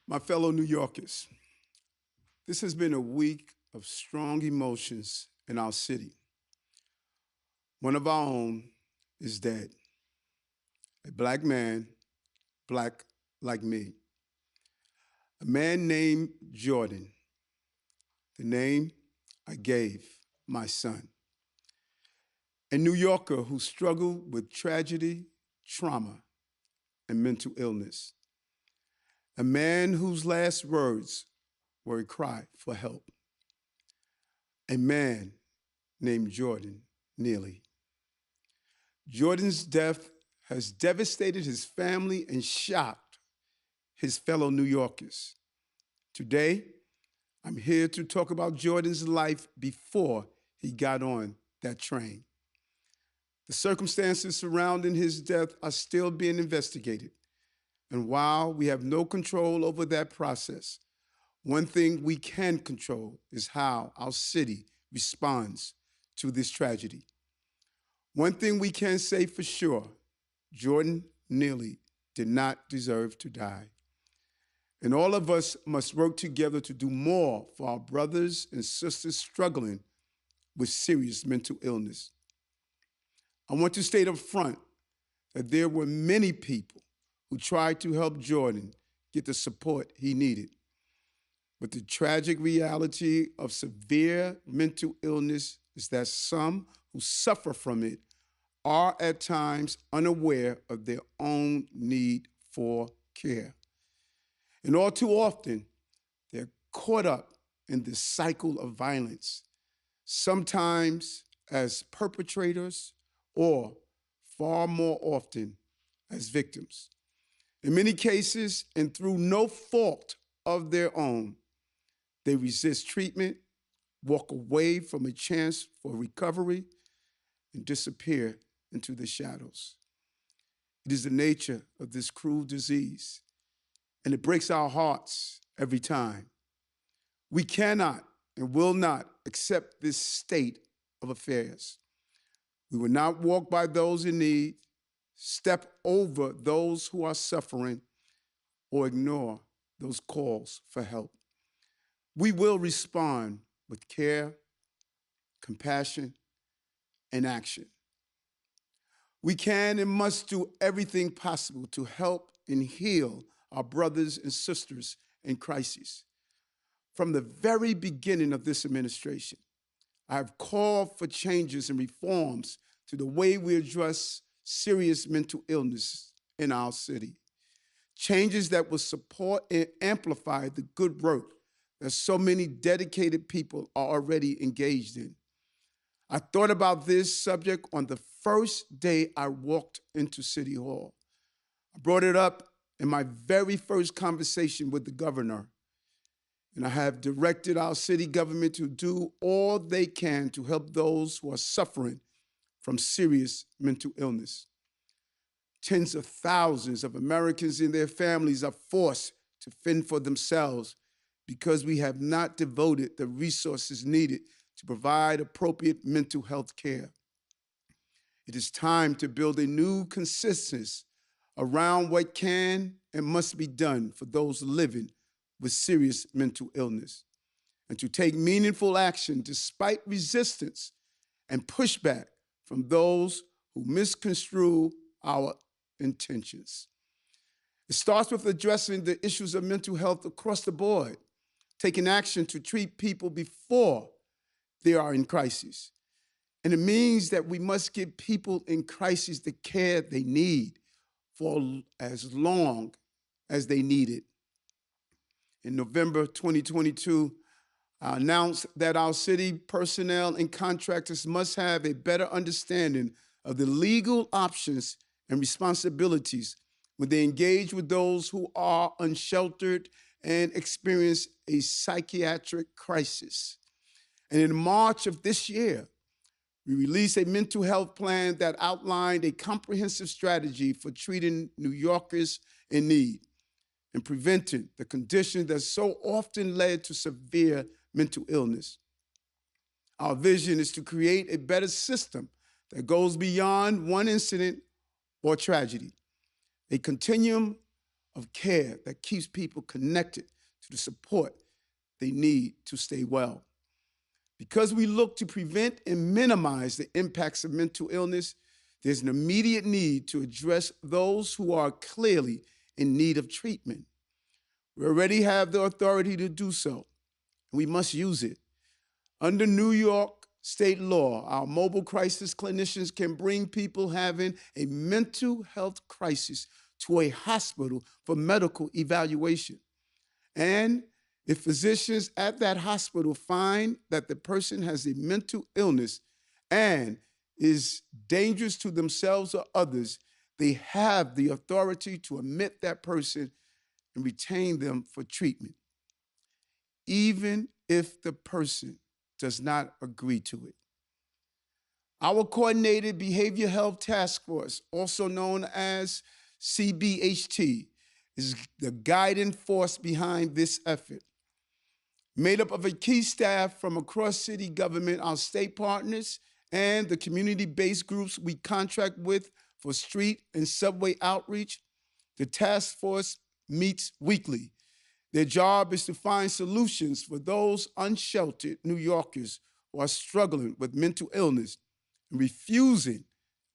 My fellow New Yorkers, this has been a week of strong emotions in our city. One of our own is dead. A black man, black like me. A man named Jordan, the name I gave my son. A New Yorker who struggled with tragedy, trauma, and mental illness. A man whose last words were a cry for help. A man named Jordan Neely. Jordan's death has devastated his family and shocked his fellow New Yorkers. Today, I'm here to talk about Jordan's life before he got on that train. The circumstances surrounding his death are still being investigated. And while we have no control over that process, one thing we can control is how our city responds to this tragedy. One thing we can say for sure, Jordan Neely did not deserve to die. And all of us must work together to do more for our brothers and sisters struggling with serious mental illness. I want to state up front that there were many people who tried to help Jordan get the support he needed. But the tragic reality of severe mental illness is that some who suffer from it are at times unaware of their own need for care. And all too often, they're caught up in this cycle of violence, sometimes as perpetrators or far more often as victims. In many cases, and through no fault of their own, they resist treatment, walk away from a chance for recovery, and disappear into the shadows. It is the nature of this cruel disease, and it breaks our hearts every time. We cannot and will not accept this state of affairs. We will not walk by those in need, step over those who are suffering, or ignore those calls for help. We will respond with care, compassion, and action. We can and must do everything possible to help and heal our brothers and sisters in crisis. From the very beginning of this administration, I have called for changes and reforms to the way we address serious mental illness in our city. Changes that will support and amplify the good work that so many dedicated people are already engaged in. I thought about this subject on the first day I walked into City Hall. I brought it up in my very first conversation with the governor, and I have directed our city government to do all they can to help those who are suffering from serious mental illness. Tens of thousands of Americans and their families are forced to fend for themselves because we have not devoted the resources needed to provide appropriate mental health care. It is time to build a new consensus around what can and must be done for those living with serious mental illness, and to take meaningful action despite resistance and pushback from those who misconstrue our intentions. It starts with addressing the issues of mental health across the board, taking action to treat people before they are in crisis. And it means that we must give people in crisis the care they need for as long as they need it. In November 2022, I announced that our city personnel and contractors must have a better understanding of the legal options and responsibilities when they engage with those who are unsheltered and experience a psychiatric crisis. And in March of this year, we released a mental health plan that outlined a comprehensive strategy for treating New Yorkers in need and preventing the conditions that so often led to severe mental illness. Our vision is to create a better system that goes beyond one incident or tragedy, a continuum of care that keeps people connected to the support they need to stay well. Because we look to prevent and minimize the impacts of mental illness, there's an immediate need to address those who are clearly in need of treatment. We already have the authority to do so, and we must use it. Under New York state law, our mobile crisis clinicians can bring people having a mental health crisis to a hospital for medical evaluation. And if physicians at that hospital find that the person has a mental illness and is dangerous to themselves or others, they have the authority to admit that person and retain them for treatment, even if the person does not agree to it. Our Coordinated Behavioral Health Task Force, also known as CBHT, is the guiding force behind this effort. Made up of a key staff from across city government, our state partners, and the community-based groups we contract with for street and subway outreach, the task force meets weekly. Their job is to find solutions for those unsheltered New Yorkers who are struggling with mental illness and refusing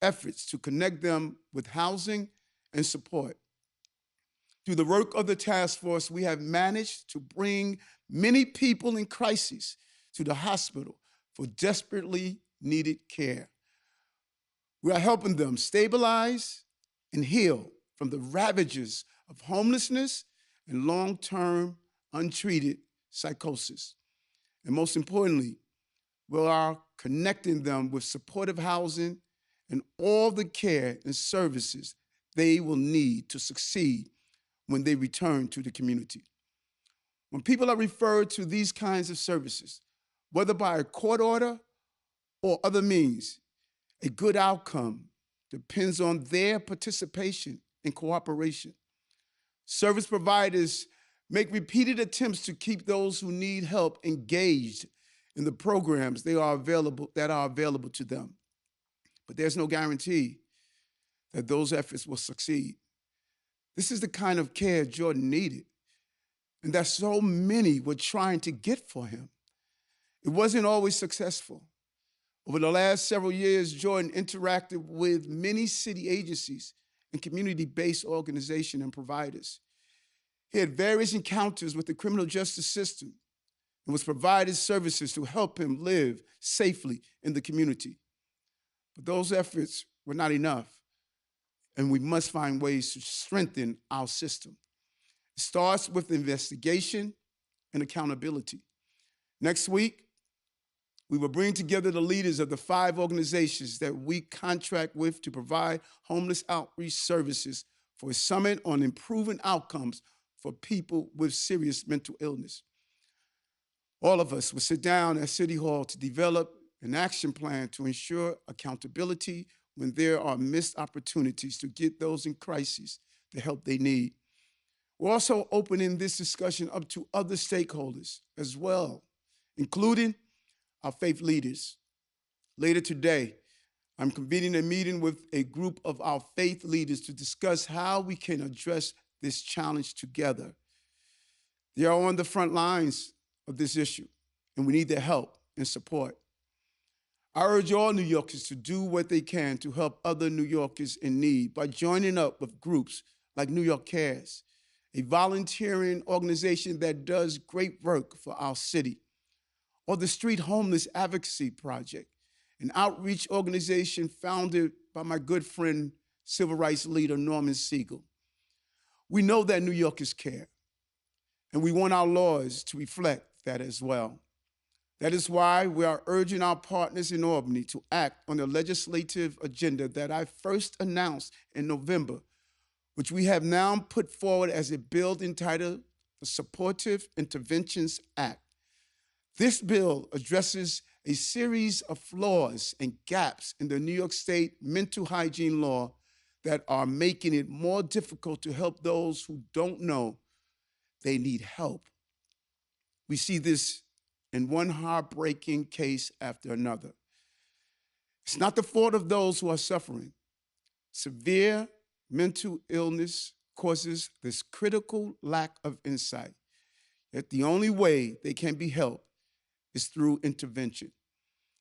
efforts to connect them with housing and support. Through the work of the task force, we have managed to bring many people in crisis to the hospital for desperately needed care. We are helping them stabilize and heal from the ravages of homelessness and long-term untreated psychosis. And most importantly, we are connecting them with supportive housing and all the care and services they will need to succeed when they return to the community. When people are referred to these kinds of services, whether by a court order or other means, a good outcome depends on their participation and cooperation. Service providers make repeated attempts to keep those who need help engaged in the programs that are available to them. But there's no guarantee that those efforts will succeed. This is the kind of care Jordan needed, and that so many were trying to get for him. It wasn't always successful. Over the last several years, Jordan interacted with many city agencies and community-based organizations and providers. He had various encounters with the criminal justice system and was provided services to help him live safely in the community. But those efforts were not enough, and we must find ways to strengthen our system. It starts with investigation and accountability. Next week, we will bring together the leaders of the 5 organizations that we contract with to provide homeless outreach services for a summit on improving outcomes for people with serious mental illness. All of us will sit down at City Hall to develop an action plan to ensure accountability when there are missed opportunities to get those in crisis the help they need. We're also opening this discussion up to other stakeholders as well, including our faith leaders. Later today, I'm convening a meeting with a group of our faith leaders to discuss how we can address this challenge together. They are on the front lines of this issue, and we need their help and support. I urge all New Yorkers to do what they can to help other New Yorkers in need by joining up with groups like New York Cares, a volunteering organization that does great work for our city, or the Street Homeless Advocacy Project, an outreach organization founded by my good friend, civil rights leader Norman Siegel. We know that New Yorkers care, and we want our laws to reflect that as well. That is why we are urging our partners in Albany to act on the legislative agenda that I first announced in November, which we have now put forward as a bill entitled the Supportive Interventions Act. This bill addresses a series of flaws and gaps in the New York State mental hygiene law that are making it more difficult to help those who don't know they need help. We see this in one heartbreaking case after another. It's not the fault of those who are suffering. Severe mental illness causes this critical lack of insight that the only way they can be helped is through intervention.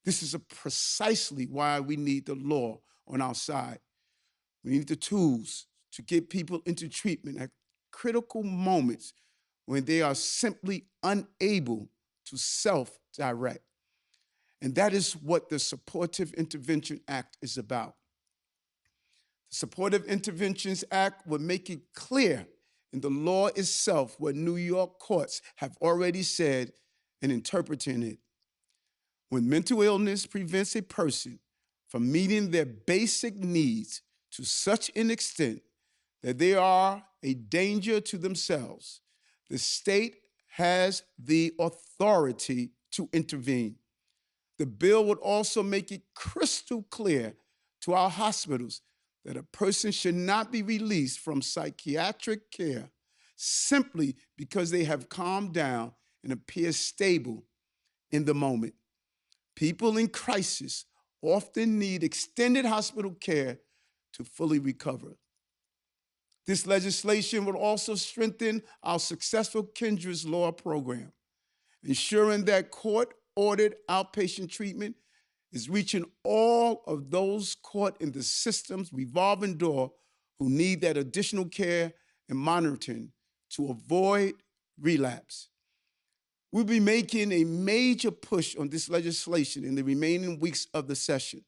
This is precisely why we need the law on our side. We need the tools to get people into treatment at critical moments when they are simply unable to self-direct. And that is what the Supportive Intervention Act is about. The Supportive Interventions Act would make it clear in the law itself what New York courts have already said in interpreting it. When mental illness prevents a person from meeting their basic needs to such an extent that they are a danger to themselves, the state has the authority to intervene. The bill would also make it crystal clear to our hospitals that a person should not be released from psychiatric care simply because they have calmed down and appear stable in the moment. People in crisis often need extended hospital care to fully recover. This legislation will also strengthen our successful Kendra's Law program, ensuring that court-ordered outpatient treatment is reaching all of those caught in the system's revolving door who need that additional care and monitoring to avoid relapse. We'll be making a major push on this legislation in the remaining weeks of the session.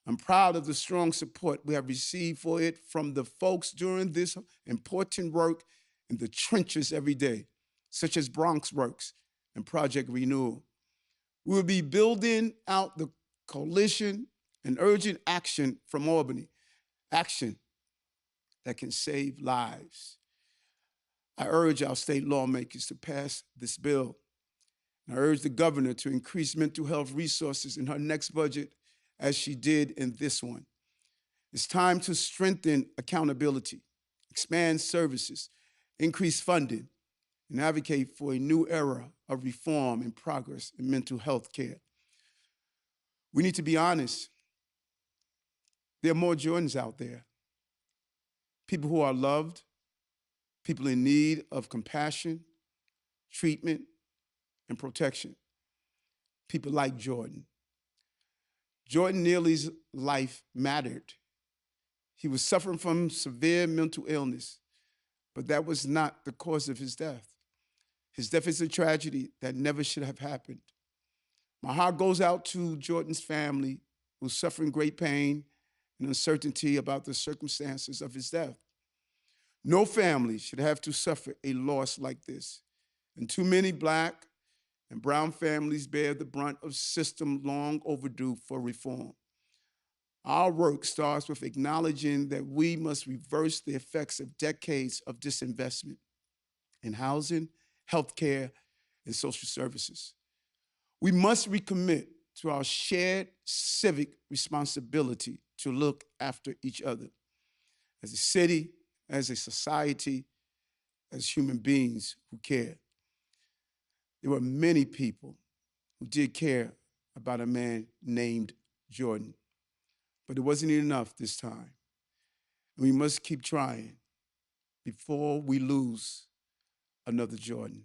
I'm proud of the strong support we have received for it from the folks doing this important work in the trenches every day, such as Bronx Works and Project Renewal. We will be building out the coalition and urgent action from Albany, action that can save lives. I urge our state lawmakers to pass this bill. I urge the governor to increase mental health resources in her next budget as she did in this one. It's time to strengthen accountability, expand services, increase funding, and advocate for a new era of reform and progress in mental health care. We need to be honest. There are more Jordans out there. People who are loved, people in need of compassion, treatment, and protection. People like Jordan. Jordan Neely's life mattered. He was suffering from severe mental illness, but that was not the cause of his death. His death is a tragedy that never should have happened. My heart goes out to Jordan's family, who's suffering great pain and uncertainty about the circumstances of his death. No family should have to suffer a loss like this, and too many Black and brown families bear the brunt of system long overdue for reform. Our work starts with acknowledging that we must reverse the effects of decades of disinvestment in housing, healthcare, and social services. We must recommit to our shared civic responsibility to look after each other as a city, as a society, as human beings who care. There were many people who did care about a man named Jordan, but it wasn't enough this time. We must keep trying before we lose another Jordan.